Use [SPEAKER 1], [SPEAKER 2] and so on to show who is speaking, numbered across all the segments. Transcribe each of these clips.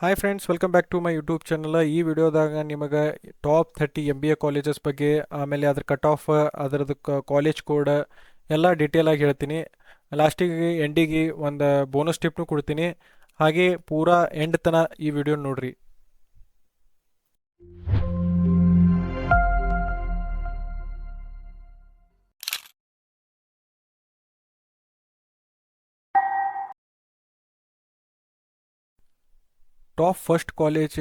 [SPEAKER 1] Hi friends, welcome back to my YouTube channel. ಈ ವಿಡಿಯೋದಾಗ ನಿಮಗೆ ಟಾಪ್ 30 MBA ಕಾಲೇಜಸ್ ಬಗ್ಗೆ, ಆಮೇಲೆ ಅದ್ರ ಕಟ್ ಆಫ್, ಅದರದ್ದು ಕಾಲೇಜ್ ಕೋಡ್ ಎಲ್ಲ ಡೀಟೇಲ್ ಆಗಿ ಹೇಳ್ತೀನಿ. ಲಾಸ್ಟಿಗೆ ಎಂಡಿಗೆ ಒಂದು ಬೋನಸ್ ಟಿಪ್ನು ಕೊಡ್ತೀನಿ. ಹಾಗೆ ಪೂರಾ ಎಂಡ್ ತನ ಈ ವಿಡಿಯೋ ನೋಡ್ರಿ. Top first college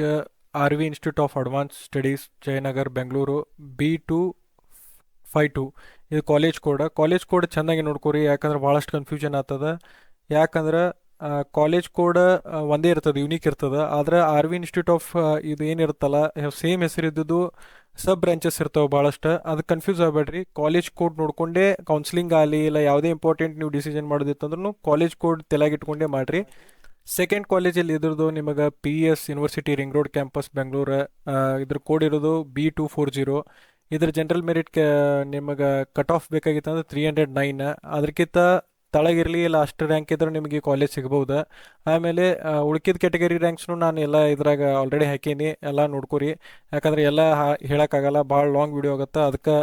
[SPEAKER 1] RV institute of advance studies, Jayanagar, Bengaluru, B252. ಇದು ಕಾಲೇಜ್ ಕೋಡ್ ಚೆನ್ನಾಗಿ ನೋಡ್ಕೊರಿ, ಯಾಕಂದ್ರೆ ಭಾಳಷ್ಟು ಕನ್ಫ್ಯೂಷನ್ ಆಗ್ತದ. ಯಾಕಂದ್ರೆ ಕಾಲೇಜ್ ಕೋಡ್ ಒಂದೇ ಇರ್ತದೆ, ಯುನೀಕ್ ಇರ್ತದೆ. ಆದ್ರೆ RV ಇನ್ಸ್ಟಿಟ್ಯೂಟ್ ಆಫ್ ಇದು ಏನಿರುತ್ತಲ್ಲ, ಸೇಮ್ ಹೆಸರಿದ್ದು ಸಬ್ ಬ್ರಾಂಚಸ್ ಇರ್ತಾವೆ ಭಾಳಷ್ಟು. ಅದು ಕನ್ಫ್ಯೂಸ್ ಆಗಬೇಡ್ರಿ. ಕಾಲೇಜ್ ಕೋಡ್ ನೋಡ್ಕೊಂಡೇ ಕೌನ್ಸಿಲಿಂಗ್ ಆಗಲಿ ಇಲ್ಲ ಯಾವುದೇ ಇಂಪಾರ್ಟೆಂಟ್ ನೀವು ಡಿಸಿಷನ್ ಮಾಡೋದಿತ್ತಂದ್ರೂ ಕಾಲೇಜ್ ಕೋಡ್ ತಲೆಯಾಗಿಟ್ಕೊಂಡೇ ಮಾಡಿರಿ. ಸೆಕೆಂಡ್ ಕಾಲೇಜಲ್ಲಿ ಇದ್ರದ್ದು ನಿಮಗೆ PS university ring road campus Bengaluru. ಇದ್ರ ಕೋಡ್ ಇರೋದು B240. ಇದ್ರ ಜನರಲ್ ಮೆರಿಟ್ ನಿಮಗೆ ಕಟ್ ಆಫ್ ಬೇಕಾಗಿತ್ತು ಅಂದ್ರೆ 309. ಅದಕ್ಕಿಂತ ತಳಗಿರಲಿ ಇಲ್ಲ ಅಷ್ಟು ರ್ಯಾಂಕ್ ಇದ್ರೆ ನಿಮಗೆ ಕಾಲೇಜ್ ಸಿಗ್ಬೋದು. ಆಮೇಲೆ ಉಳ್ಕಿದ ಕ್ಯಾಟಗರಿ ರ್ಯಾಂಕ್ಸ್ನು ನಾನು ಎಲ್ಲ ಇದ್ರಾಗ ಆಲ್ರೆಡಿ ಹಾಕೀನಿ, ಎಲ್ಲ ನೋಡ್ಕೊರಿ. ಯಾಕಂದ್ರೆ ಎಲ್ಲ ಹೇಳೋಕ್ಕಾಗಲ್ಲ, ಭಾಳ ಲಾಂಗ್ ವಿಡಿಯೋ ಆಗುತ್ತೆ. ಅದಕ್ಕೆ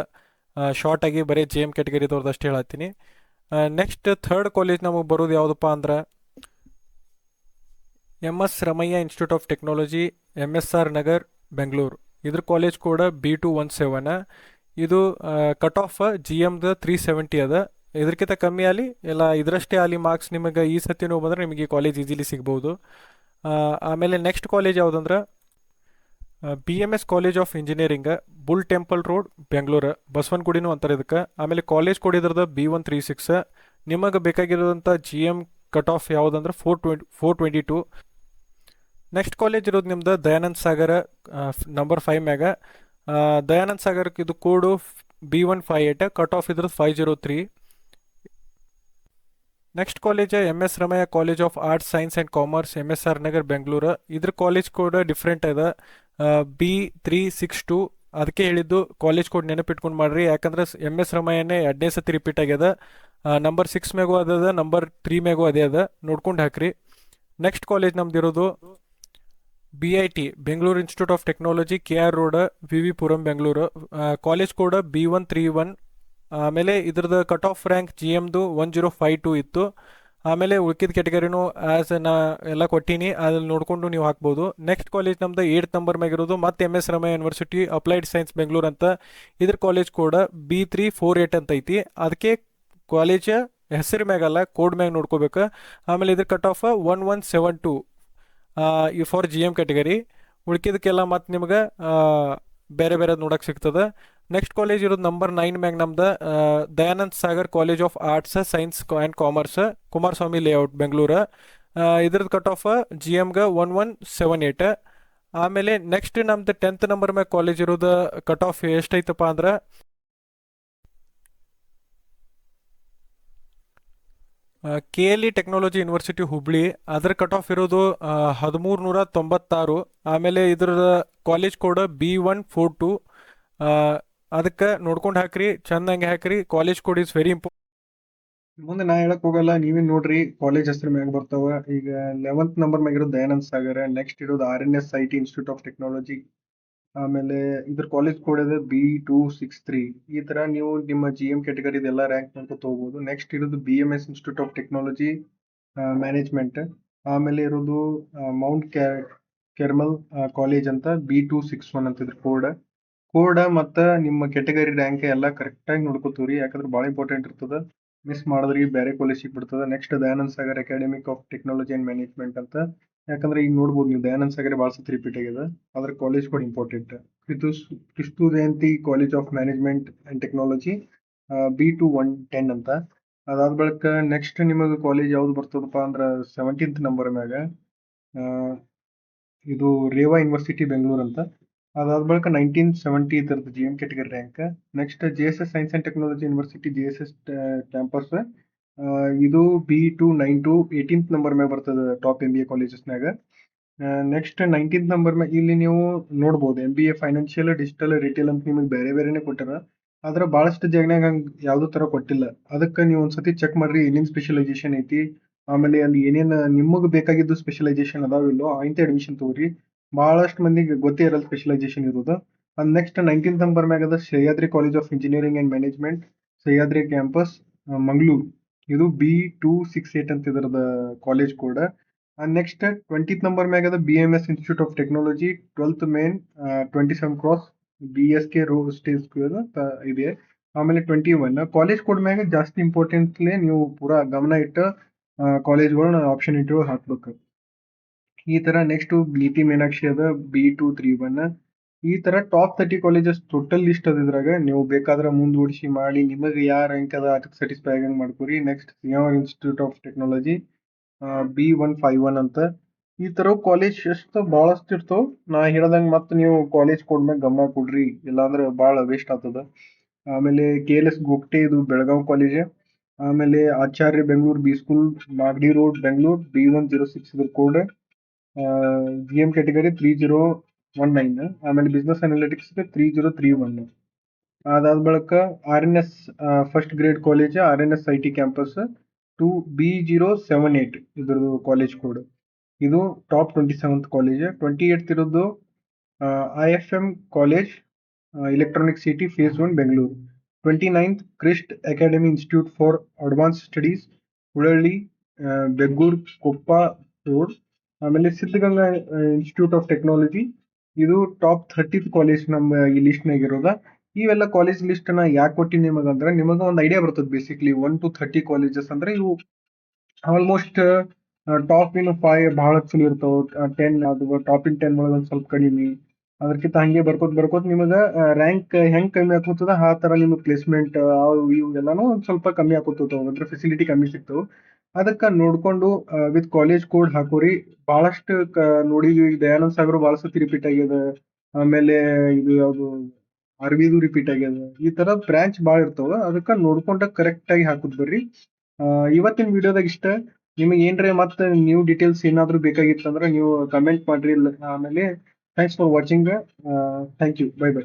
[SPEAKER 1] ಶಾರ್ಟಾಗಿ ಬರೀ JM ಕ್ಯಾಟಗರಿದವ್ರದ್ದು ಅಷ್ಟು ಹೇಳತ್ತೀನಿ. ನೆಕ್ಸ್ಟ್ ಥರ್ಡ್ ಕಾಲೇಜ್ ನಮಗೆ ಬರೋದು ಯಾವುದಪ್ಪ ಅಂದ್ರೆ MS Ramaiah institute of technology, MSR Nagar, Bengaluru. ಇದ್ರ ಕಾಲೇಜ್ ಕೋಡ್ B217. ಇದು ಕಟ್ ಆಫ್ GMದ 370 ಅದ. ಇದಕ್ಕಿಂತ ಕಮ್ಮಿ ಆಗಲಿ ಇಲ್ಲ ಇದರಷ್ಟೇ ಆಗಲಿ ಮಾರ್ಕ್ಸ್ ನಿಮಗೆ ಈ ಸತಿನೂ ಬಂದರೆ ನಿಮಗೆ ಕಾಲೇಜ್ ಈಸಿಲಿ ಸಿಗ್ಬೋದು. ಆಮೇಲೆ ನೆಕ್ಸ್ಟ್ ಕಾಲೇಜ್ ಯಾವುದಂದ್ರೆ BMS college of engineering, bull temple road, Bengaluru. ಬಸವನಗುಡಿನೂ ಅಂತಾರೆ ಇದಕ್ಕೆ. ಆಮೇಲೆ ಕಾಲೇಜ್ ಕೋಡ್ ಇದ್ರದ್ದು B136. ನಿಮಗೆ ಬೇಕಾಗಿರೋದಂಥ GM ಕಟ್ ಆಫ್ ಯಾವುದಂದ್ರೆ 422. ನೆಕ್ಸ್ಟ್ ಕಾಲೇಜ್ ಇರೋದು ನಿಮ್ದು ದಯಾನಂದ್ ಸಾಗರ, ನಂಬರ್ 5 ಮ್ಯಾಗ. ದಯಾನಂದ್ ಸಾಗರಕ್ಕೆ ಇದು ಕೋಡು B158, ಕಟ್ ಆಫ್ ಇದ್ರದ್ದು 503. Next college MS Ramaiah college of arts, science and commerce, MSR Nagar, Bengaluru. ಇದ್ರ ಕಾಲೇಜ್ ಕೋಡ್ ಡಿಫ್ರೆಂಟ್ ಇದೆ, B362. ಅದಕ್ಕೆ ಹೇಳಿದ್ದು ಕಾಲೇಜ್ ಕೋಡ್ ನೆನಪಿಟ್ಕೊಂಡು ಮಾಡ್ರಿ, ಯಾಕಂದ್ರೆ MS ರಮಯ್ಯನೇ 2ನೇ ಸತಿ ರಿಪೀಟ್ ಆಗ್ಯದ. ನಂಬರ್ 6 ಮ್ಯಾಗೂ ಅದ, ನಂಬರ್ 3 ಮ್ಯಾಗೂ ಅದೇ ಅದ, ನೋಡ್ಕೊಂಡು ಹಾಕ್ರಿ. ನೆಕ್ಸ್ಟ್ ಕಾಲೇಜ್ ನಮ್ದು ಇರೋದು BIT, Bengaluru institute of technology, KR road, VV Puram, Bengaluru. College code B131. ಆಮೇಲೆ ಇದ್ರದ್ದು ಕಟ್ ಆಫ್ ರ್ಯಾಂಕ್ GMದು 1052 ಇತ್ತು. ಆಮೇಲೆ ಉಳ್ಕಿದ ಕ್ಯಾಟಗರಿನೂ ಆ್ಯಸ್ ನಾ ಎಲ್ಲ ಕೊಟ್ಟೀನಿ, ಅದ್ರಲ್ಲಿ ನೋಡಿಕೊಂಡು ನೀವು ಹಾಕ್ಬೋದು. ನೆಕ್ಸ್ಟ್ ಕಾಲೇಜ್ ನಮ್ದು 8th ನಂಬರ್ ಮ್ಯಾಗಿರೋದು ಮತ್ತು MS Ramaiah university applied science, Bengaluru ಅಂತ. ಇದ್ರ ಕಾಲೇಜ್ ಕೋಡ್ B348 ಅಂತ ಐತಿ. ಅದಕ್ಕೆ ಕಾಲೇಜ್ ಹೆಸರು ಮ್ಯಾಗಲ್ಲ, ಕೋಡ್ ಮ್ಯಾಗ ನೋಡ್ಕೋಬೇಕು. ಆಮೇಲೆ ಇದ್ರ ಕಟ್ ಆಫ್ 1172 ಈ ಫಾರ್ GM ಕ್ಯಾಟಗರಿ. ಉಳ್ಕಿದಕ್ಕೆಲ್ಲ ಮತ್ತು ನಿಮ್ಗೆ ಬೇರೆ ಬೇರೆ ನೋಡೋಕೆ ಸಿಗ್ತದೆ. ನೆಕ್ಸ್ಟ್ ಕಾಲೇಜ್ ಇರೋದು ನಂಬರ್ 9 ಮ್ಯಾಗ ನಮ್ದು Dayanand Sagar college of arts, science and commerce, Kumaraswamy layout, Bengaluru. ಇದ್ರದ್ದು ಕಟ್ ಆಫ್ GMಗೆ 1178. ಆಮೇಲೆ ನೆಕ್ಸ್ಟ್ ನಮ್ದು 10th ನಂಬರ್ ಮ್ಯಾಗ ಕಾಲೇಜ್ ಇರೋದು ಕಟ್ ಆಫ್ ಎಷ್ಟೈತಪ್ಪ ಅಂದ್ರೆ KLE ಟೆಕ್ನಾಲಜಿ ಯೂನಿವರ್ಸಿಟಿ ಹುಬ್ಳಿ. ಅದರ ಕಟ್ ಆಫ್ ಇರೋದು 1396. ಆಮೇಲೆ ಇದ್ರ ಕಾಲೇಜ್ ಕೋಡ್ B142. ಅದಕ್ಕೆ ನೋಡ್ಕೊಂಡು ಹಾಕ್ರಿ, ಚಂದಂಗೆ ಹಾಕ್ರಿ. College code is very important. ಮುಂದೆ ನಾ ಹೇಳಕ್ ಹೋಗಲ್ಲ, ನೀವೇ ನೋಡ್ರಿ, ಕಾಲೇಜ್ ಹೆಸರು ಮ್ಯಾಗ ಬರ್ತಾವ. ಈಗ 11th ನಂಬರ್ ಮ್ಯಾಗ ಇರೋದು ದಯಾನಂದ್ ಸಾಗರ. ನೆಕ್ಸ್ಟ್ ಇರೋದು RNSIT ಇನ್ಸ್ಟಿಟ್ಯೂಟ್ ಆಫ್ ಟೆಕ್ನಾಲಜಿ. ಆಮೇಲೆ ಇದ್ರ ಕಾಲೇಜ್ ಕೋಡ್ ಇದೆ B263. ಈ ತರ ನೀವು ನಿಮ್ಮ GM ಕ್ಯಾಟಗರಿದೆಲ್ಲ ರ್ಯಾಂಕ್ ಮಾಡ್ಕೊತ ಹೋಗ್ಬೋದು. ನೆಕ್ಸ್ಟ್ ಇರೋದು BMS institute of technology management. ಆಮೇಲೆ ಇರೋದು ಮೌಂಟ್ ಕೆರ್ಮಲ್ ಕಾಲೇಜ್ ಅಂತ B261 ಅಂತ ಇದ್ರ ಕೋಡ್ ಮತ್ತು ನಿಮ್ಮ ಕ್ಯಾಟಗರಿ ರ್ಯಾಂಕ್ ಎಲ್ಲ ಕರೆಕ್ಟಾಗಿ ನೋಡ್ಕೋತೀವ್ರಿ, ಯಾಕಂದ್ರೆ ಭಾಳ ಇಂಪಾರ್ಟೆಂಟ್ ಇರ್ತದೆ. ಮಿಸ್ ಮಾಡಿದ್ರಿ ಬೇರೆ ಕಾಲೇಜ್ ಸಿಗ್ಬಿಡ್ತದೆ. Next Dayanand Sagar academic of technology and management ಅಂತ. ಯಾಕಂದ್ರೆ ಈಗ ನೋಡ್ಬೋದು ನೀವು, ದಯಾನಂದ್ ಸಾಗರ್ ಭಾಳ ಸತಿ ರಿಪೀಟ್ ಆಗಿದೆ, ಅದ್ರ ಕಾಲೇಜ್ ಕೂಡ important. Kristu Jayanti college of management and technology B2110 ಅಂತ. ಅದಾದ ಬಳಿಕ ನೆಕ್ಸ್ಟ್ ನಿಮಗೆ ಕಾಲೇಜ್ ಯಾವ್ದು ಬರ್ತದಪ್ಪ ಅಂದ್ರೆ 17th ನಂಬರ್ ಮ್ಯಾಗ ಇದು ರೇವಾ ಯೂನಿವರ್ಸಿಟಿ, ಬೆಂಗಳೂರು ಅಂತ. ಅದಾದ ಬಳಿಕ 1970 ಇದ್ರದ್ದು GM category rank. Next JSS science and technology university, JSS campus. ಇದು B292, 18th ನಂಬರ್ ಮ್ಯಾಗ ಬರ್ತದೆ ಟಾಪ್ MBA ಕಾಲೇಜಸ್ನಾಗ. ನೆಕ್ಸ್ಟ್ 19th ನಂಬರ್ ಮ್ಯಾಗ ಇಲ್ಲಿ ನೀವು ನೋಡ್ಬೋದು MBA ಫೈನಾನ್ಷಿಯಲ್, ಡಿಜಿಟಲ್, ರಿಟೇಲ್ ಅಂತ ನಿಮಗೆ ಬೇರೆ ಬೇರೆನೆ ಕೊಟ್ಟಾರ. ಆದ್ರೆ ಭಾಳಷ್ಟು ಜಾಗನಾಗ ಹಂಗೆ ಯಾವುದೋ ಥರ ಕೊಟ್ಟಿಲ್ಲ. ಅದಕ್ಕೆ ನೀವು ಒಂದ್ಸತಿ ಚೆಕ್ ಮಾಡ್ರಿ, ಏನೇನು ಸ್ಪೆಷಲೈಸೇಷನ್ ಐತಿ,
[SPEAKER 2] ಆಮೇಲೆ ಅಲ್ಲಿ ಏನೇನ್ ನಿಮಗ್ ಬೇಕಾಗಿದ್ದು ಸ್ಪೆಷಲೈಸೇಷನ್ ಅದಾವಿಲ್ಲೋ ಇಂತ ಅಡ್ಮಿಷನ್ ತಗೋರಿ. ಬಹಳಷ್ಟು ಮಂದಿಗೆ ಗೊತ್ತೇ ಇರಲ್ಲ ಸ್ಪೆಷಲೈಸೇಷನ್ ಇರೋದು. ನೆಕ್ಸ್ಟ್ 19th ನಂಬರ್ ಮ್ಯಾಗ ಅದ Sahyadri college of engineering and management, Sahyadri campus, Mangaluru. ಇದು B268 ಅಂತ ಇದರದ college code. Next 20th number ಮ್ಯಾಗ ಅದ BMS institute of technology 12th main 27 cross BSK road stage square ಇದೆ. ಆಮೇಲೆ 21 ಕಾಲೇಜ್ ಕೋಡ್ ಮ್ಯಾಗ ಜಾಸ್ತಿ ಇಂಪಾರ್ಟೆಂಟ್ಲಿ ನೀವು ಪೂರಾ ಗಮನ ಇಟ್ಟು ಕಾಲೇಜ್ಗಳನ್ನ ಆಪ್ಷನ್ ಇಟ್ಟು ಹಾಕ್ಬೇಕು. ಈ ತರ ನೆಕ್ಸ್ಟ್ BT ಮೀನಾಕ್ಷಿ ಅದ B231. ಈ ತರ ಟಾಪ್ 30 ಕಾಲೇಜಸ್ ಟೋಟಲ್ ಲಿಸ್ಟ್ ಅದ ಇದ್ರಾಗ. ನೀವು ಬೇಕಾದ್ರೆ ಮುಂದೂಡಿಸಿ ಮಾಡಿ ನಿಮಗೆ ಯಾವ ರ್ಯಾಂಕ್ ಅದ ಅದಕ್ಕೆ ಸ್ಯಾಟಿಸ್ಫೈ ಆಗಂಗ್ ಮಾಡ್ಕೊರಿ. ನೆಕ್ಸ್ಟ್ ಸಿಯಾಮ್ ಇನ್ಸ್ಟಿಟ್ಯೂಟ್ ಆಫ್ ಟೆಕ್ನಾಲಜಿ B151 ಅಂತ. ಈ ತರ ಕಾಲೇಜ್ ಎಷ್ಟು ಬಹಳಷ್ಟು ಇರ್ತಾವ. ನಾ ಹೇಳ್ದಂಗ ಮತ್ತೆ ನೀವು ಕಾಲೇಜ್ ಕೋಡ್ ಮ್ಯಾಗ ಗಮನ ಕೊಡ್ರಿ, ಇಲ್ಲಾಂದ್ರೆ ಬಹಳ ವೇಸ್ಟ್ ಆಗ್ತದ. ಆಮೇಲೆ KLS ಗೋಗ್ಟೆ ಇದು ಬೆಳಗಾವ್ ಕಾಲೇಜ್. ಆಮೇಲೆ Acharya Bengaluru B school Magadi road Bengaluru B106 ಇದ್ರ ಕೋಡ್. GM category 3019. ಆಮೇಲೆ ಬಿಸ್ನೆಸ್ ಅನಾಲಿಟಿಕ್ಸ್ 3031. ಅದಾದ ಬಳಿಕ RNS first grade college RNS IT campus 2B078 ಇದ್ರದ್ದು ಕಾಲೇಜ್ ಕೋಡ್. ಇದು ಟಾಪ್ 27th ಕಾಲೇಜ್. 28th ಇರೋದು IFM college electronic city phase 1 Bengaluru. 29th Christ academy institute for advance studies Hullahalli Begur Koppa road. ಆಮೇಲೆ Siddaganga institute of technology. ಇದು top 30th college ನಮ್ಮ ಈ list ನಾಗ ಇರೋದ. ಇವೆಲ್ಲ ಕಾಲೇಜ್ ಲಿಸ್ಟ್ ನ ಯಾಕೆ ಕೊಟ್ಟಿನಿ ನಿಮಗಂದ್ರೆ ನಿಮಗ ಒಂದು ಐಡಿಯಾ ಬರ್ತದೆ. ಬೇಸಿಕ್ಲಿ 1 to 30 ಕಾಲೇಜಸ್ ಅಂದ್ರೆ ಇವು ಆಲ್ಮೋಸ್ಟ್ ಟಾಪ್ ಇನ್ 5 ಬಹಳ ಚಲೋ ಇರ್ತಾವ. 10 ಅದು ಟಾಪ್ ಇನ್ 10 ಒಳಗೆ ಒಂದ್ ಸ್ವಲ್ಪ ಕಡಿಮೆ. ಅದಕ್ಕಿಂತ ಹಂಗೆ ಬರ್ಕೋತ ನಿಮಗ ರ್ಯಾಂಕ್ ಹೆಂಗ್ ಕಮ್ಮಿ ಆಕೋತದ ಆ ತರ ನಿಮ್ಗೆ ಪ್ಲೇಸ್ಮೆಂಟ್ ಅವು ಇವು ಎಲ್ಲಾನು ಒಂದ್ ಸ್ವಲ್ಪ ಕಮ್ಮಿ ಆಕೋತವ. ಅಂದ್ರೆ ಫೆಸಿಲಿಟಿ ಕಮ್ಮಿ ಸಿಗ್ತಾವ. ಅದಕ್ಕ ನೋಡ್ಕೊಂಡು ವಿತ್ ಕಾಲೇಜ್ ಕೋಡ್ ಹಾಕೋರಿ. ಬಹಳಷ್ಟು ನೋಡಿದ್ವಿ, ದಯಾನಂದ್ ಸಾಗರ್ ಬಹಳ ಸತಿ ರಿಪೀಟ್ ಆಗ್ಯದ. ಆಮೇಲೆ ಇದು ಯಾವ್ದು ಅರವಿದು ರಿಪೀಟ್ ಆಗ್ಯದ. ಈ ತರ ಬ್ರಾಂಚ್ ಬಾಳ ಇರ್ತಾವ. ಅದಕ್ಕ ನೋಡ್ಕೊಂಡ ಕರೆಕ್ಟ್ ಆಗಿ ಹಾಕುದ್ ಬರ್ರಿ. ಇವತ್ತಿನ ವಿಡಿಯೋದಾಗ ಇಷ್ಟ. ನಿಮಗೆ ಏನ್ರೆ ಮತ್ತೆ ನ್ಯೂ ಡೀಟೇಲ್ಸ್ ಏನಾದ್ರು ಬೇಕಾಗಿತ್ತಂದ್ರೆ ನೀವು ಕಮೆಂಟ್ ಮಾಡ್ರಿ. ಆಮೇಲೆ thanks for watching. Thank you. Bye by.